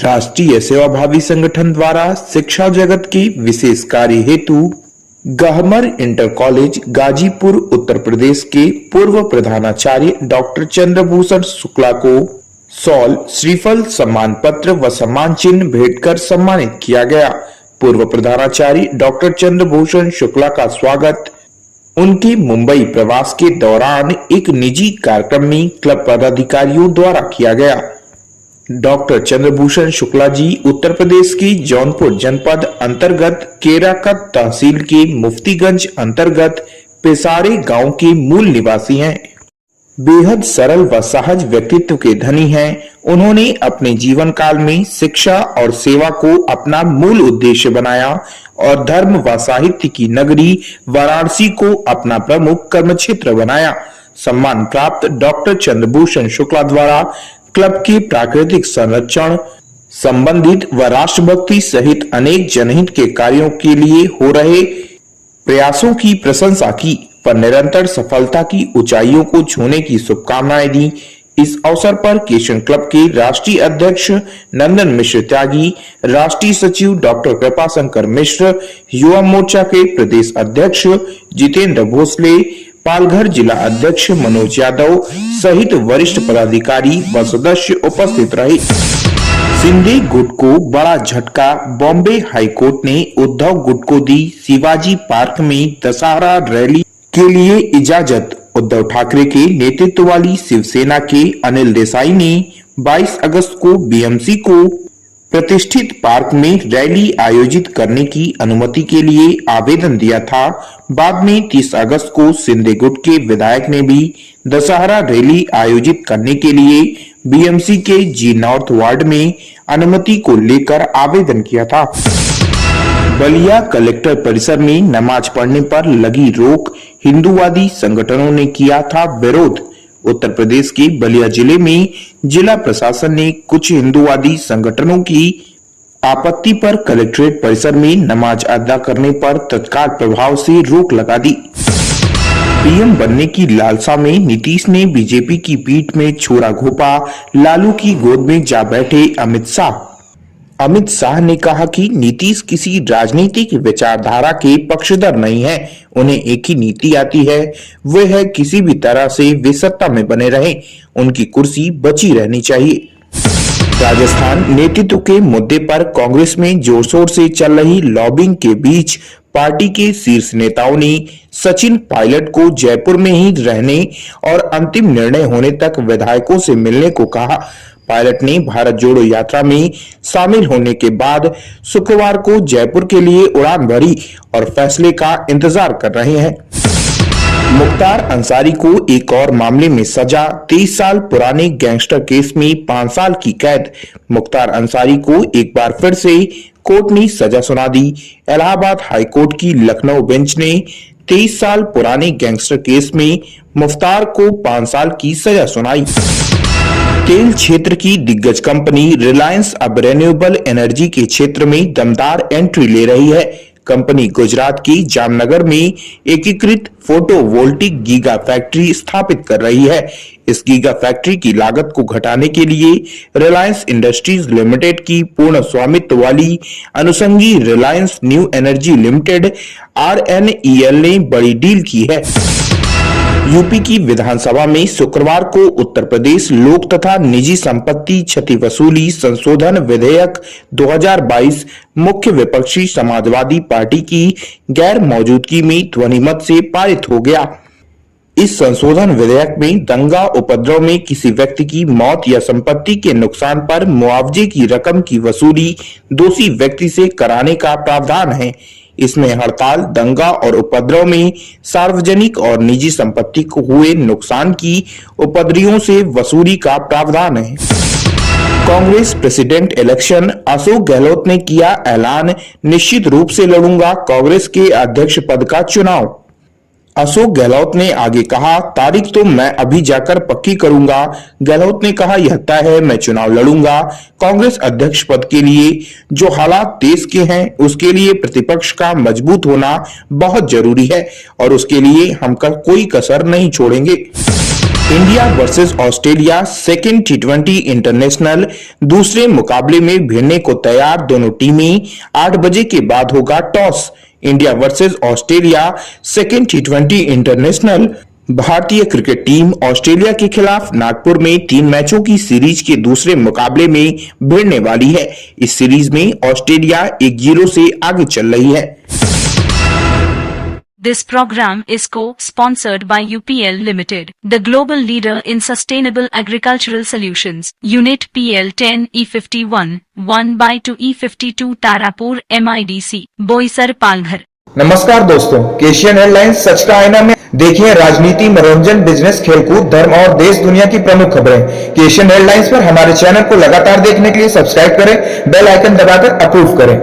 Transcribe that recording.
राष्ट्रीय सेवाभावी संगठन द्वारा शिक्षा जगत के विशेष कार्य हेतु गहमर इंटर कॉलेज गाजीपुर उत्तर प्रदेश के पूर्व प्रधानाचार्य डॉक्टर चंद्रभूषण शुक्ला को शॉल, श्रीफल, सम्मान पत्र व सम्मान चिन्ह भेंट कर सम्मानित किया गया। पूर्व प्रधानाचार्य डॉक्टर चंद्रभूषण शुक्ला का स्वागत उनके मुंबई प्रवास के दौरान एक निजी कार्यक्रम में क्लब पदाधिकारियों द्वारा किया गया। डॉक्टर चंद्रभूषण शुक्ला जी उत्तर प्रदेश के जौनपुर जनपद अंतर्गत केराकत तहसील के मुफ्तीगंज अंतर्गत पेसारे गांव के मूल निवासी हैं। बेहद सरल व सहज व्यक्तित्व के धनी हैं। उन्होंने अपने जीवन काल में शिक्षा और सेवा को अपना मूल उद्देश्य बनाया और धर्म व साहित्य की नगरी वाराणसी को अपना प्रमुख कर्म क्षेत्र बनाया। सम्मान प्राप्त डॉक्टर चंद्रभूषण शुक्ला द्वारा क्लब के प्राकृतिक संरक्षण संबंधित व राष्ट्रभक्ति सहित अनेक जनहित के कार्यों के लिए हो रहे प्रयासों की प्रशंसा की व निरंतर सफलता की ऊंचाइयों को छूने की शुभकामनाएं दी। इस अवसर पर किशन क्लब के राष्ट्रीय अध्यक्ष नंदन मिश्र त्यागी, राष्ट्रीय सचिव डॉक्टर कृपाशंकर मिश्र, युवा मोर्चा के प्रदेश अध्यक्ष जितेंद्र भोसले, पालघर जिला अध्यक्ष मनोज यादव सहित वरिष्ठ पदाधिकारी व सदस्य उपस्थित रहे। शिंदे गुट को बड़ा झटका, बॉम्बे हाईकोर्ट ने उद्धव गुट को दी शिवाजी पार्क में दशहरा रैली के लिए इजाजत। उद्धव ठाकरे के नेतृत्व वाली शिवसेना के अनिल देसाई ने 22 अगस्त को बीएमसी को प्रतिष्ठित पार्क में रैली आयोजित करने की अनुमति के लिए आवेदन दिया था। बाद में 30 अगस्त को शिंदे गुट के विधायक ने भी दशहरा रैली आयोजित करने के लिए बीएमसी के जी नॉर्थ वार्ड में अनुमति को लेकर आवेदन किया था। बलिया कलेक्टर परिसर में नमाज पढ़ने पर लगी रोक, हिंदूवादी संगठनों ने किया था विरोध। उत्तर प्रदेश के बलिया जिले में जिला प्रशासन ने कुछ हिंदूवादी संगठनों की आपत्ति पर कलेक्ट्रेट परिसर में नमाज अदा करने पर तत्काल प्रभाव से रोक लगा दी। पीएम बनने की लालसा में नीतीश ने बीजेपी की पीठ में छोरा घोंपा, लालू की गोद में जा बैठे अमित शाह। अमित शाह ने कहा कि नीतीश किसी राजनीतिक विचारधारा के पक्षधर नहीं है। उन्हें एक ही नीति आती है, वह है किसी भी तरह से वे सत्ता में बने रहें, उनकी कुर्सी बची रहनी चाहिए। राजस्थान नेतृत्व के मुद्दे पर कांग्रेस में जोर शोर से चल रही लॉबिंग के बीच पार्टी के शीर्ष नेताओं ने सचिन पायलट को जयपुर में ही रहने और अंतिम निर्णय होने तक विधायकों से मिलने को कहा। पायलट ने भारत जोड़ो यात्रा में शामिल होने के बाद शुक्रवार को जयपुर के लिए उड़ान भरी और फैसले का इंतजार कर रहे हैं। मुख्तार अंसारी को एक और मामले में सजा, 23 साल पुराने गैंगस्टर केस में 5 साल की कैद। मुख्तार अंसारी को एक बार फिर से कोर्ट ने सजा सुना दी। इलाहाबाद हाईकोर्ट की लखनऊ बेंच ने 23 साल पुराने गैंगस्टर केस में मुख्तार को 5 साल की सजा सुनाई। तेल क्षेत्र की दिग्गज कंपनी रिलायंस अब रिन्यूएबल एनर्जी के क्षेत्र में दमदार एंट्री ले रही है। कंपनी गुजरात की जामनगर में एकीकृत फोटोवोल्टिक गीगा फैक्ट्री स्थापित कर रही है। इस गीगा फैक्ट्री की लागत को घटाने के लिए रिलायंस इंडस्ट्रीज लिमिटेड की पूर्ण स्वामित्व वाली अनुसंगी Reliance New Energy Limited RNEL ने बड़ी डील की है। यूपी की विधानसभा में शुक्रवार को उत्तर प्रदेश लोक तथा निजी संपत्ति क्षति वसूली संशोधन विधेयक 2022 मुख्य विपक्षी समाजवादी पार्टी की गैर मौजूदगी में ध्वनिमत से पारित हो गया। इस संशोधन विधेयक में दंगा उपद्रव में किसी व्यक्ति की मौत या संपत्ति के नुकसान पर मुआवजे की रकम की वसूली दोषी व्यक्ति से कराने का प्रावधान है। इसमें हड़ताल, दंगा और उपद्रव में सार्वजनिक और निजी संपत्ति को हुए नुकसान की उपद्रवियों से वसूली का प्रावधान है। कांग्रेस प्रेसिडेंट इलेक्शन, अशोक गहलोत ने किया ऐलान, निश्चित रूप से लड़ूंगा कांग्रेस के अध्यक्ष पद का चुनाव। अशोक गहलोत ने आगे कहा, तारीख तो मैं अभी जाकर पक्की करूंगा। गहलोत ने कहा, यह तय है, मैं चुनाव लड़ूंगा कांग्रेस अध्यक्ष पद के लिए। जो हालात देश के हैं उसके लिए प्रतिपक्ष का मजबूत होना बहुत जरूरी है और उसके लिए हम कोई कसर नहीं छोड़ेंगे। इंडिया वर्सेस ऑस्ट्रेलिया सेकेंड टी20 इंटरनेशनल दूसरे मुकाबले में भिड़ने को तैयार दोनों टीमें 8 बजे के बाद होगा toss. India versus Australia second टी20 इंटरनेशनल भारतीय क्रिकेट टीम ऑस्ट्रेलिया के खिलाफ नागपुर में 3 मैचों की सीरीज के दूसरे मुकाबले में भिड़ने वाली है। इस सीरीज में ऑस्ट्रेलिया 1-0 से आगे चल रही है। This program is co-sponsored by UPL Limited, the global leader in sustainable agricultural solutions. Unit PL 10 E51, 1/2 E52 Tarapur MIDC, Boisar Palghar. नमस्कार दोस्तों, एशियन एयरलाइंस सच का आईना में देखिए राजनीति, मनोरंजन, बिजनेस, खेलकूद, धर्म और देश दुनिया की प्रमुख खबरें। एशियन एयरलाइंस पर हमारे चैनल को लगातार देखने के लिए सब्सक्राइब करें, बेल आइकन दबाकर अप्रूव करें।